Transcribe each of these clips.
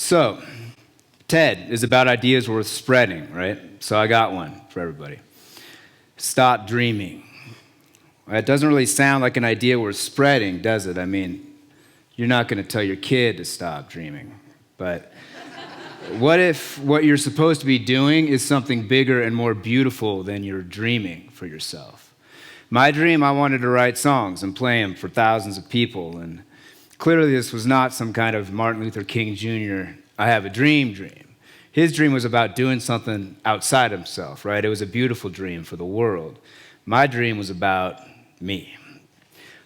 So, TED is about ideas worth spreading, right? So I got one for everybody. Stop dreaming. It doesn't really sound like an idea worth spreading, does it? I mean, you're not going to tell your kid to stop dreaming. But what if what you're supposed to be doing is something bigger and more beautiful than you're dreaming for yourself? My dream, I wanted to write songs and play them for thousands of people. And clearly this was not some kind of Martin Luther King Jr., I have a dream. His dream was about doing something outside himself, right? It was a beautiful dream for the world. My dream was about me.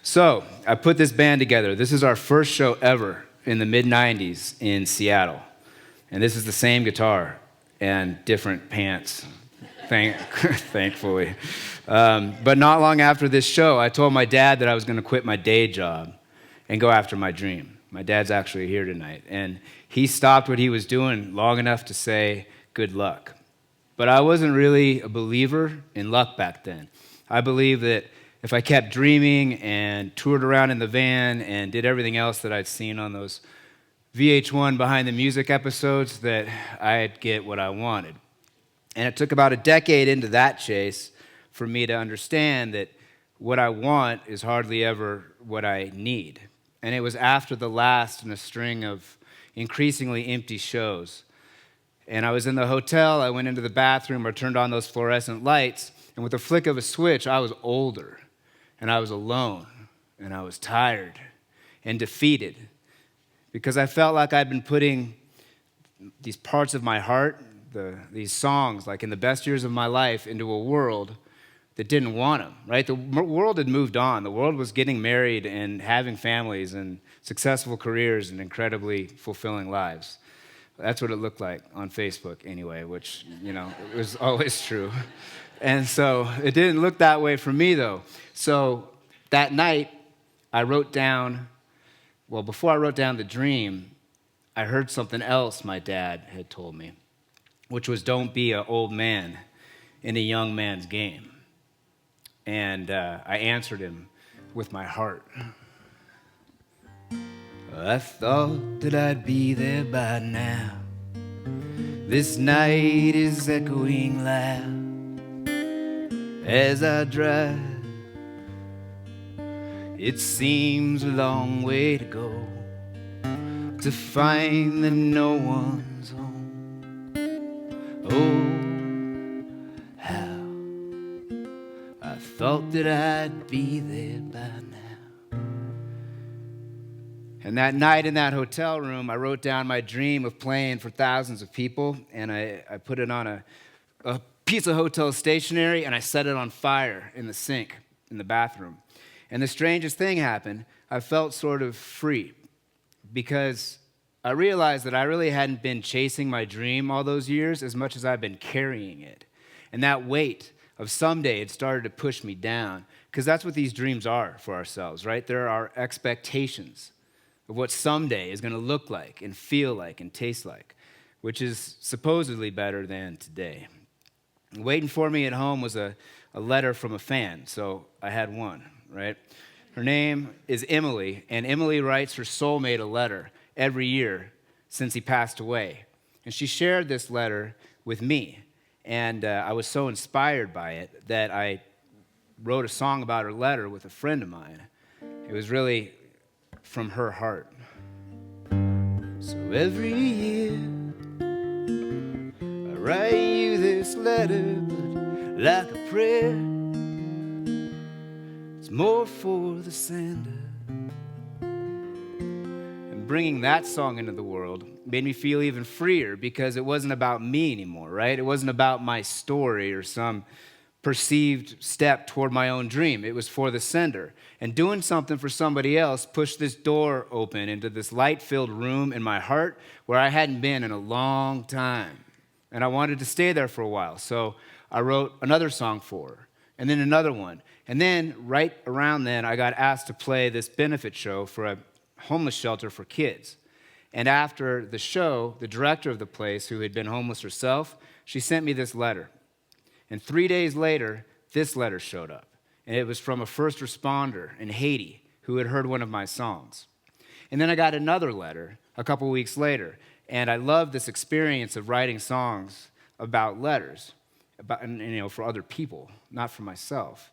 So I put this band together. This is our first show ever in the mid-90s in Seattle. And this is the same guitar and different pants, thankfully. But not long after this show, I told my dad that I was going to quit my day job and go after my dream. My dad's actually here tonight. And he stopped what he was doing long enough to say, good luck. But I wasn't really a believer in luck back then. I believed that if I kept dreaming and toured around in the van and did everything else that I'd seen on those VH1 Behind the Music episodes, that I'd get what I wanted. And it took about a decade into that chase for me to understand that what I want is hardly ever what I need. And it was after the last in a string of increasingly empty shows. And I was in the hotel, I went into the bathroom, I turned on those fluorescent lights, and with a flick of a switch, I was older, and I was alone, and I was tired and defeated, because I felt like I'd been putting these parts of my heart, these songs, like in the best years of my life, into a world that didn't want them, right? The world had moved on. The world was getting married and having families and successful careers and incredibly fulfilling lives. That's what it looked like on Facebook anyway, which, it was always true. And so it didn't look that way for me, though. So that night, before I wrote down the dream, I heard something else my dad had told me, which was, don't be an old man in a young man's game. And I answered him with my heart. I thought that I'd be there by now. This night is echoing loud as I drive. It seems a long way to go to find that no one's home. Oh, how I thought that I'd be there by now. And that night in that hotel room, I wrote down my dream of playing for thousands of people, and I put it on a piece of hotel stationery, and I set it on fire in the sink in the bathroom. And the strangest thing happened. I felt sort of free, because I realized that I really hadn't been chasing my dream all those years as much as I've been carrying it. And that weight of someday had started to push me down, because that's what these dreams are for ourselves, right? There are expectations of what someday is going to look like and feel like and taste like, which is supposedly better than today. And waiting for me at home was a letter from a fan, so I had one, right? Her name is Emily, and Emily writes her soulmate a letter every year since he passed away. And she shared this letter with me, and I was so inspired by it that I wrote a song about her letter with a friend of mine. It was really from her heart. So every year I write you this letter, but like a prayer, it's more for the sender. And bringing that song into the world made me feel even freer, because it wasn't about me anymore, right? It wasn't about my story or some perceived step toward my own dream. It was for the sender. And doing something for somebody else pushed this door open into this light-filled room in my heart where I hadn't been in a long time. And I wanted to stay there for a while. So I wrote another song for her, and then another one. And then right around then, I got asked to play this benefit show for a homeless shelter for kids. And after the show, the director of the place, who had been homeless herself, she sent me this letter. And 3 days later, this letter showed up. And it was from a first responder in Haiti who had heard one of my songs. And then I got another letter a couple weeks later. And I love this experience of writing songs about letters, for other people, not for myself.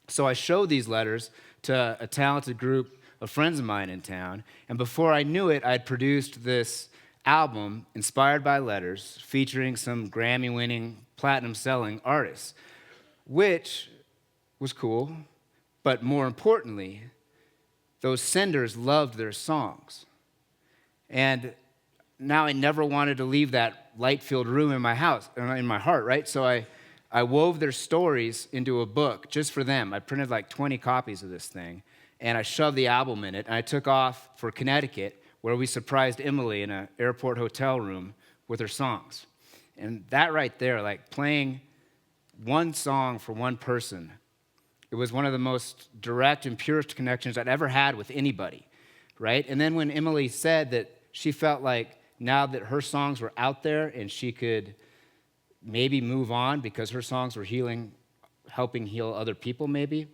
So I showed these letters to a talented group of friends of mine in town, and before I knew it, I'd produced this album inspired by letters featuring some Grammy-winning, platinum-selling artists, which was cool, but more importantly, those senders loved their songs. And now I never wanted to leave that light-filled room in my heart, right? So I wove their stories into a book just for them. I printed like 20 copies of this thing, and I shoved the album in it, and I took off for Connecticut, where we surprised Emily in an airport hotel room with her songs. And that right there, like playing one song for one person, it was one of the most direct and purest connections I'd ever had with anybody, right? And then when Emily said that she felt like now that her songs were out there and she could maybe move on because her songs were helping heal other people maybe,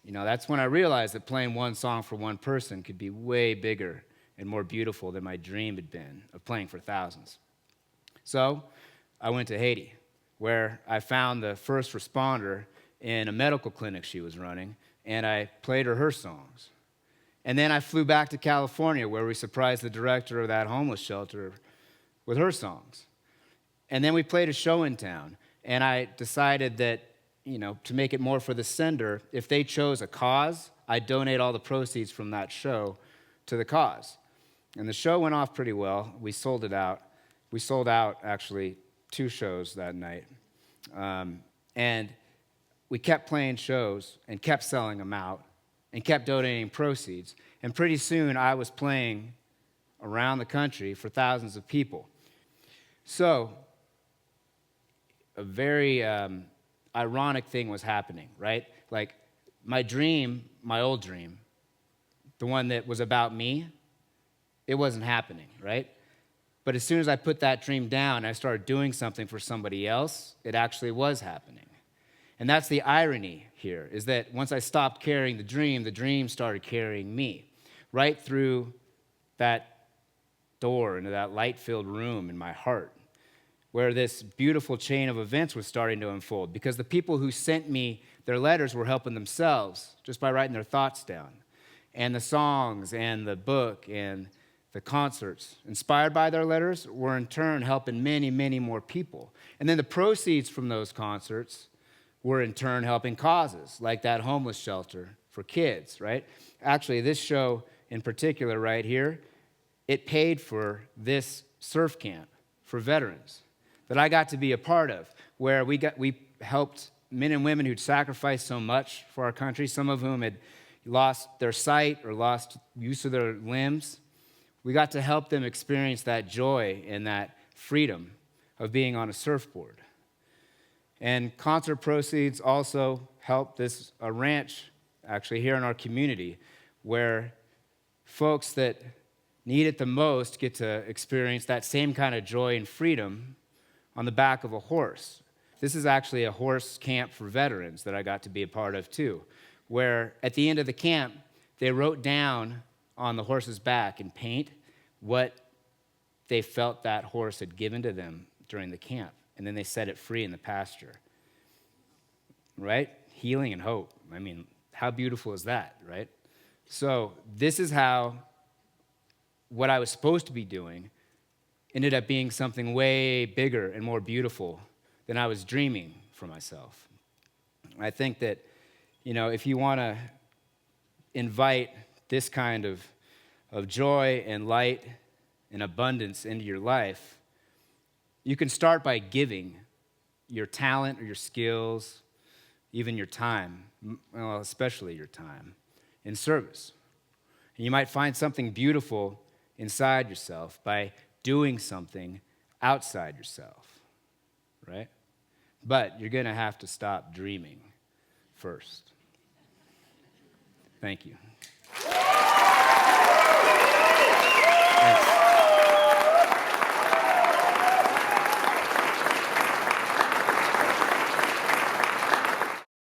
that's when I realized that playing one song for one person could be way bigger and more beautiful than my dream had been of playing for thousands. So I went to Haiti, where I found the first responder in a medical clinic she was running, and I played her songs. And then I flew back to California, where we surprised the director of that homeless shelter with her songs. And then we played a show in town, and I decided that, to make it more for the sender, if they chose a cause, I'd donate all the proceeds from that show to the cause. And the show went off pretty well. We sold it out. We sold out, actually, 2 shows that night. And we kept playing shows and kept selling them out and kept donating proceeds. And pretty soon, I was playing around the country for thousands of people. So a very ironic thing was happening, right? Like my dream, my old dream, the one that was about me, it wasn't happening, right? But as soon as I put that dream down and I started doing something for somebody else, it actually was happening. And that's the irony here, is that once I stopped carrying the dream started carrying me right through that door into that light-filled room in my heart, where this beautiful chain of events was starting to unfold, because the people who sent me their letters were helping themselves just by writing their thoughts down. And the songs and the book and the concerts inspired by their letters were in turn helping many, many more people. And then the proceeds from those concerts were in turn helping causes like that homeless shelter for kids, right? Actually, this show in particular right here, it paid for this surf camp for veterans that I got to be a part of, where we helped men and women who'd sacrificed so much for our country, some of whom had lost their sight or lost use of their limbs. We got to help them experience that joy and that freedom of being on a surfboard. And concert proceeds also helped a ranch actually here in our community, where folks that need it the most get to experience that same kind of joy and freedom on the back of a horse. This is actually a horse camp for veterans that I got to be a part of too, where at the end of the camp, they wrote down on the horse's back in paint what they felt that horse had given to them during the camp. And then they set it free in the pasture. Right? Healing and hope. I mean, how beautiful is that, right? So this is how what I was supposed to be doing ended up being something way bigger and more beautiful than I was dreaming for myself. I think that, if you want to invite this kind of joy and light and abundance into your life, you can start by giving your talent or your skills, even your time, well, especially your time, in service. And you might find something beautiful inside yourself by doing something outside yourself, right? But you're going to have to stop dreaming first. Thank you.